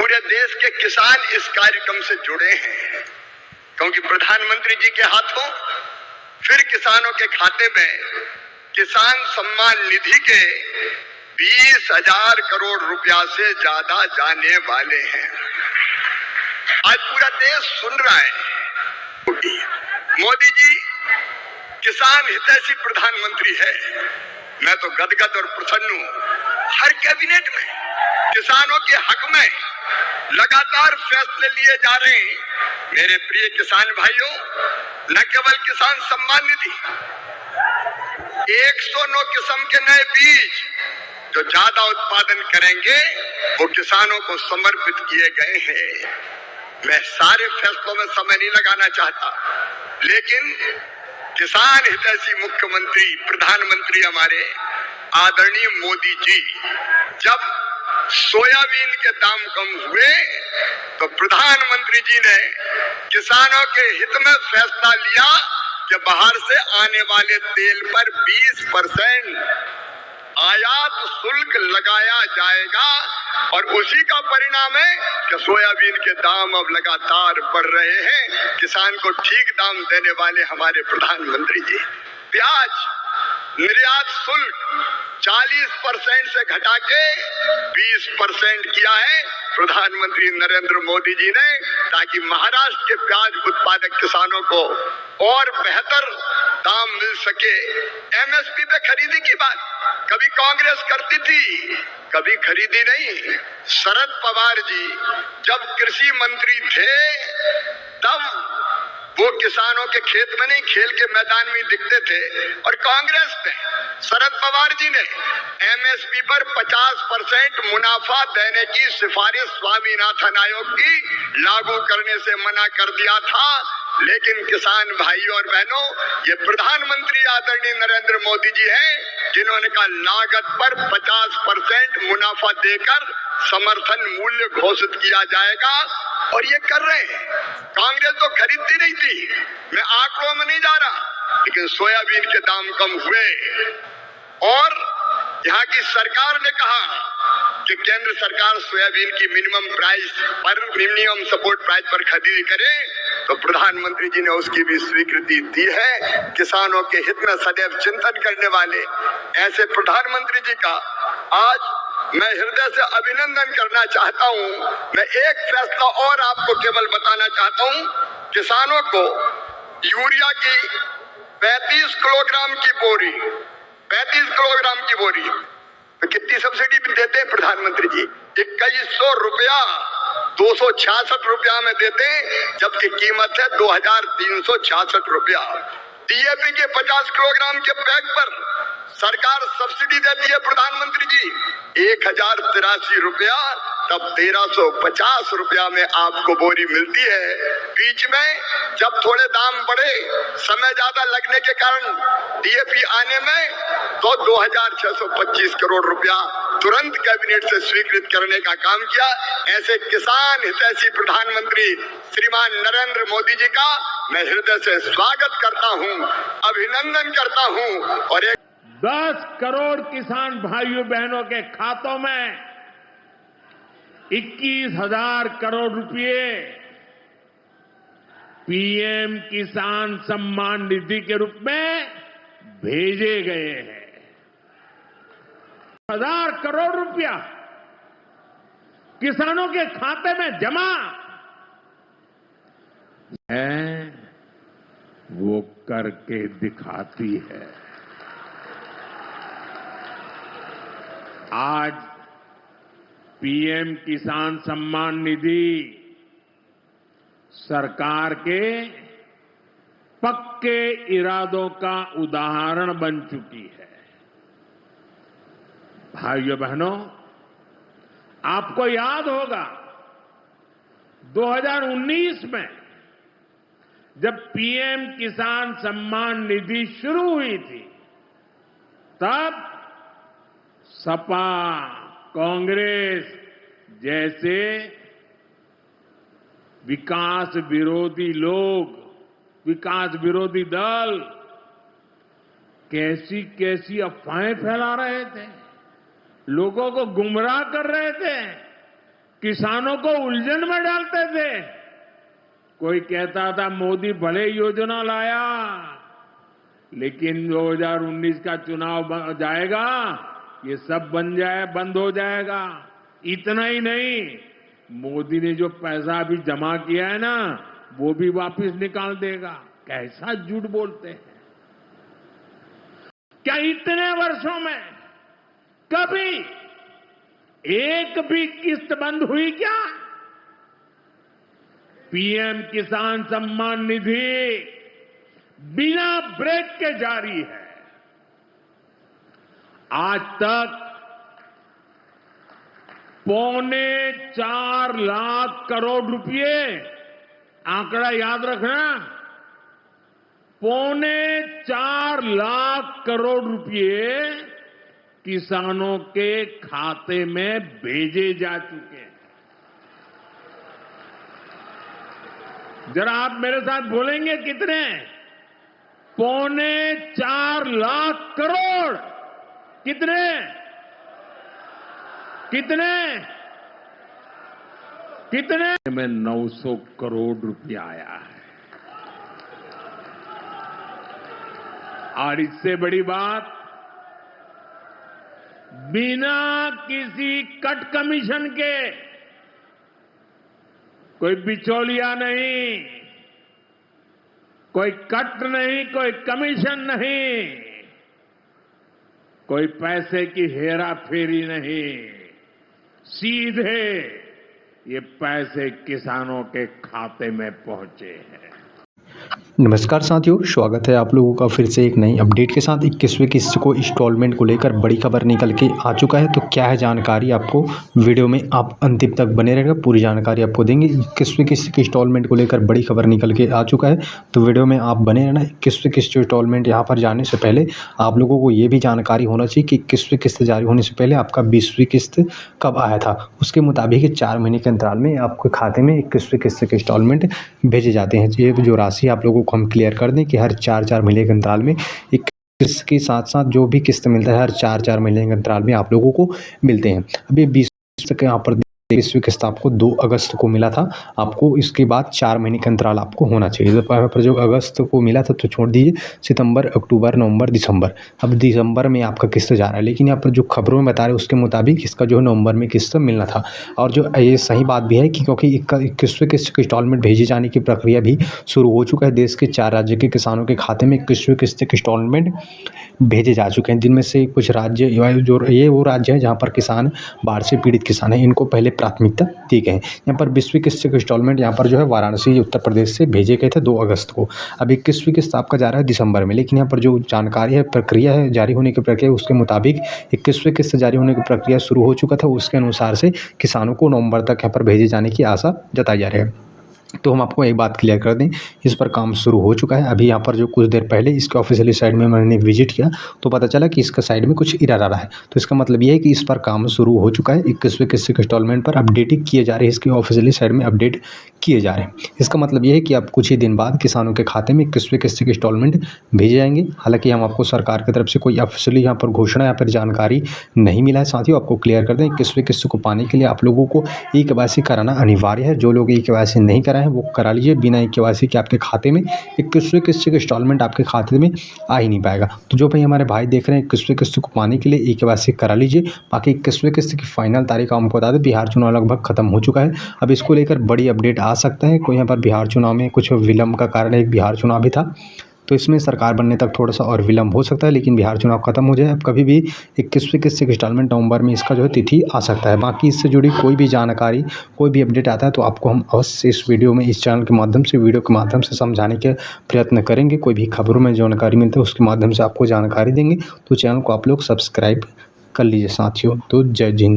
पूरे देश के किसान इस कार्यक्रम से जुड़े हैं, क्योंकि प्रधानमंत्री जी के हाथों फिर किसानों के खाते में किसान सम्मान निधि के 20,000 करोड़ रुपया से ज्यादा जाने वाले हैं। आज पूरा देश सुन रहा है, मोदी जी किसान हितैषी प्रधानमंत्री है। मैं तो गदगद और प्रसन्न हूं। हर कैबिनेट में किसानों के हक में लगातार फैसले लिए जा रहे हैं। मेरे प्रिय किसान भाइयों, न केवल किसान सम्मान निधि, 109 किस्म के नए बीज जो ज्यादा उत्पादन करेंगे वो किसानों को समर्पित किए गए हैं। मैं सारे फैसलों में समय नहीं लगाना चाहता, लेकिन किसान हितैषी मुख्यमंत्री प्रधानमंत्री हमारे आदरणीय मोदी जी जब सोयाबीन के दाम कम हुए तो प्रधानमंत्री जी ने किसानों के हित में फैसला लिया कि बाहर से आने वाले तेल पर 20% आयात शुल्क लगाया जाएगा, और उसी का परिणाम है कि सोयाबीन के दाम अब लगातार बढ़ रहे हैं। किसान को ठीक दाम देने वाले हमारे प्रधानमंत्री जी। प्याज निर्यात शुल्क 40% से घटा के 20% किया है प्रधानमंत्री नरेंद्र मोदी जी ने, ताकि महाराष्ट्र के प्याज उत्पादक किसानों को और बेहतर दाम मिल सके। एमएसपी पे खरीदी की बात कभी कांग्रेस करती थी, कभी खरीदी नहीं। शरद पवार जी जब कृषि मंत्री थे तब वो किसानों के खेत में नहीं, खेल के मैदान में दिखते थे, और कांग्रेस ने, शरद पवार जी ने एमएसपी पर 50% मुनाफा देने की सिफारिश स्वामीनाथन आयोग की लागू करने से मना कर दिया था। लेकिन किसान भाइयों और बहनों, ये प्रधानमंत्री आदरणीय नरेंद्र मोदी जी हैं जिन्होंने कहा लागत पर 50% मुनाफा देकर समर्थन मूल्य घोषित किया जाएगा, और ये कर रहे हैं। कांग्रेस तो खरीदती नहीं थी, मैं आंकड़ों में नहीं जा रहा, लेकिन सोयाबीन के दाम कम हुए और यहाँ की सरकार ने कहा कि केंद्र सरकार सोयाबीन की मिनिमम सपोर्ट प्राइस पर खरीदी करे, तो प्रधानमंत्री जी ने उसकी भी स्वीकृति दी है। किसानों के हित में सदैव चिंतन करने वाले ऐसे प्रधानमंत्री जी का आज मैं हृदय से अभिनंदन करना चाहता हूं। मैं एक फैसला और आपको केवल बताना चाहता हूं, किसानों को यूरिया की 35 किलोग्राम की बोरी, 35 किलोग्राम की बोरी तो कितनी सब्सिडी भी देते हैं प्रधानमंत्री जी? 2100 रुपया 266 रुपया में देते हैं, जबकि कीमत है 2366 रुपया। डीएपी के 50 किलोग्राम के बैग पर सरकार सब्सिडी देती है प्रधानमंत्री जी 1083 रुपया, तब 1350 रुपया में आपको बोरी मिलती है। बीच में जब थोड़े दाम बढ़े, समय ज्यादा लगने के कारण डीएपी आने में, तो 2625 करोड़ रुपया तुरंत कैबिनेट से स्वीकृत करने का काम किया। ऐसे किसान हितैषी प्रधानमंत्री श्रीमान नरेंद्र मोदी जी का मैं हृदय से स्वागत करता हूं, अभिनंदन करता हूं। और 10 करोड़ किसान भाइयों बहनों के खातों में 21,000 करोड़ रुपए पीएम किसान सम्मान निधि के रूप में भेजे गए हैं। 1,000 करोड़ रुपया किसानों के खाते में जमा है, वो करके दिखाती है। आज पीएम किसान सम्मान निधि सरकार के पक्के इरादों का उदाहरण बन चुकी है। भाइयों बहनों, आपको याद होगा 2019 में जब पीएम किसान सम्मान निधि शुरू हुई थी, तब सपा, कांग्रेस जैसे विकास विरोधी लोग, विकास विरोधी दल कैसी कैसी अफवाहें फैला रहे थे, लोगों को गुमराह कर रहे थे किसानों को उलझन में डालते थे। कोई कहता था मोदी भले योजना लाया, लेकिन 2019 का चुनाव जाएगा, ये सब बंद हो जाएगा। इतना ही नहीं, मोदी ने जो पैसा अभी जमा किया है ना, वो भी वापस निकाल देगा। कैसा झूठ बोलते हैं। क्या इतने वर्षों में कभी एक भी किस्त बंद हुई क्या? पीएम किसान सम्मान निधि बिना ब्रेक के जारी है। आज तक 4.25 लाख करोड़ रुपए, आंकड़ा याद रखना, 4.25 लाख करोड़ रुपए किसानों के खाते में भेजे जा चुके हैं। जरा आप मेरे साथ बोलेंगे कितने? 4.25 लाख करोड़। कितने? कितने? कितने? में 900 करोड़ रुपया आया है। और इससे बड़ी बात, बिना किसी कट कमीशन के, कोई बिचौलिया नहीं, कोई कट नहीं, कोई कमीशन नहीं, कोई पैसे की हेरा फेरी नहीं, सीधे ये पैसे किसानों के खाते में पहुंचे हैं। नमस्कार साथियों, स्वागत है आप लोगों का फिर से एक नई अपडेट के साथ। 21वीं किस्त को इंस्टॉलमेंट को लेकर बड़ी खबर निकल के आ चुका है। तो क्या है जानकारी, आपको वीडियो में आप अंतिम तक बने रहेगा, पूरी जानकारी आपको देंगे। 21वीं किस्त की इंस्टॉलमेंट को लेकर बड़ी खबर निकल के आ चुका है, तो वीडियो में आप बने रहना। 21वीं किस्त इंस्टॉलमेंट यहाँ पर जाने से पहले आप लोगों को ये भी जानकारी होना चाहिए कि 21वीं किस्त जारी होने से पहले आपका 20वीं किस्त कब आया था। उसके मुताबिक 4 महीने के अंतराल में आपके खाते में 21वीं किस्त के इंस्टॉलमेंट भेजे जाते हैं। ये जो राशि आप लोगों को हम क्लियर कर दें कि हर 4-4 महीने के अंतराल में एक किस्त के साथ साथ जो भी किस्त मिलता है हर 4-4 महीने के अंतराल में आप लोगों को मिलते हैं। अभी 20 के यहाँ पर 20वीं किस्त आपको 2 अगस्त को मिला था। आपको इसके बाद 4 महीने का अंतराल आपको होना चाहिए। तो यहाँ पर जो अगस्त को मिला था तो छोड़ दीजिए, सितंबर, अक्टूबर, नवंबर, दिसंबर। अब दिसंबर में आपका किस्त जा रहा है, लेकिन यहाँ पर जो खबरों में बता रहे हैं उसके मुताबिक इसका जो है नवंबर में किस्त मिलना था। और जो ये सही बात भी है कि क्योंकि 21वीं किस्त की इंस्टॉलमेंट भेजे जाने की प्रक्रिया भी शुरू हो चुका है। देश के 4 राज्य के किसानों के खाते में 21वीं किस्त की इंस्टॉलमेंट भेजे जा चुके हैं, जिनमें से कुछ राज्य जो ये वो राज्य है जहाँ पर किसान बाढ़ से पीड़ित किसान हैं, इनको पहले प्राथमिकता दी गई है। यहाँ पर 20वीं किस्त के इंस्टॉलमेंट यहाँ पर जो है वाराणसी उत्तर प्रदेश से भेजे गए थे 2 अगस्त को। अब 21वीं किस्त आपका जा रहा है दिसंबर में, लेकिन यहाँ पर जो जानकारी है, प्रक्रिया है जारी होने की प्रक्रिया, उसके मुताबिक 21वीं किस्त जारी होने की प्रक्रिया शुरू हो चुका था। उसके अनुसार से किसानों को नवंबर तक यहाँ पर भेजे जाने की आशा जताई जा रही है। तो हम आपको एक बात क्लियर कर दें, इस पर काम शुरू हो चुका है। अभी यहाँ पर जो कुछ देर पहले इसके ऑफिशियली साइट में मैंने विजिट किया तो पता चला कि इसका साइड में कुछ एरर आ रहा है। तो इसका मतलब ये है कि इस पर काम शुरू हो चुका है। 21वीं किस्त के इंस्टॉलमेंट पर अपडेटिंग किए जा रहे हैं, इसकी ऑफिशियली साइट में अपडेट किए जा रहे हैं। इसका मतलब ये है कि अब कुछ ही दिन बाद किसानों के खाते में 21वीं किस्त के इंस्टॉलमेंट भेजे जाएंगे। हालांकि हम आपको सरकार की तरफ से कोई ऑफिशियली यहाँ पर घोषणा या फिर जानकारी नहीं मिला है। साथियों, आपको क्लियर कर दें, 21वीं किस्त को पाने के लिए आप लोगों को ई-केवाईसी कराना अनिवार्य है। जो लोग ई-केवाईसी नहीं कराए हैं वो करा लीजिए। बिना ई-केवाईसी के आपके खाते में 21वीं किस्त के इंस्टॉलमेंट आपके खाते में आ ही नहीं पाएगा। तो जो भाई हमारे भाई देख रहे हैं 21वीं किस्त को पाने के लिए ई-केवाईसी करा लीजिए। बाकी 21वीं किस्त की फाइनल तारीख हमको बता दें, बिहार चुनाव लगभग खत्म हो चुका है। अब इसको लेकर बड़ी अपडेट आ सकता है। कोई यहाँ पर बिहार चुनाव में कुछ विलम्ब का कारण एक बिहार चुनाव भी था, तो इसमें सरकार बनने तक थोड़ा सा और विलम्ब हो सकता है, लेकिन बिहार चुनाव खत्म हो जाए। अब कभी भी 21वीं किस्त के इंस्टॉलमेंट नवंबर में इसका जो है तिथि आ सकता है। बाकी इससे जुड़ी कोई भी जानकारी, कोई भी अपडेट आता है तो आपको हम अवश्य इस वीडियो में, इस चैनल के माध्यम से, वीडियो के माध्यम से समझाने के प्रयत्न करेंगे। कोई भी खबरों में जानकारी मिलती है उसके माध्यम से आपको जानकारी देंगे। तो चैनल को आप लोग सब्सक्राइब कर लीजिए साथियों। तो जय हिंद।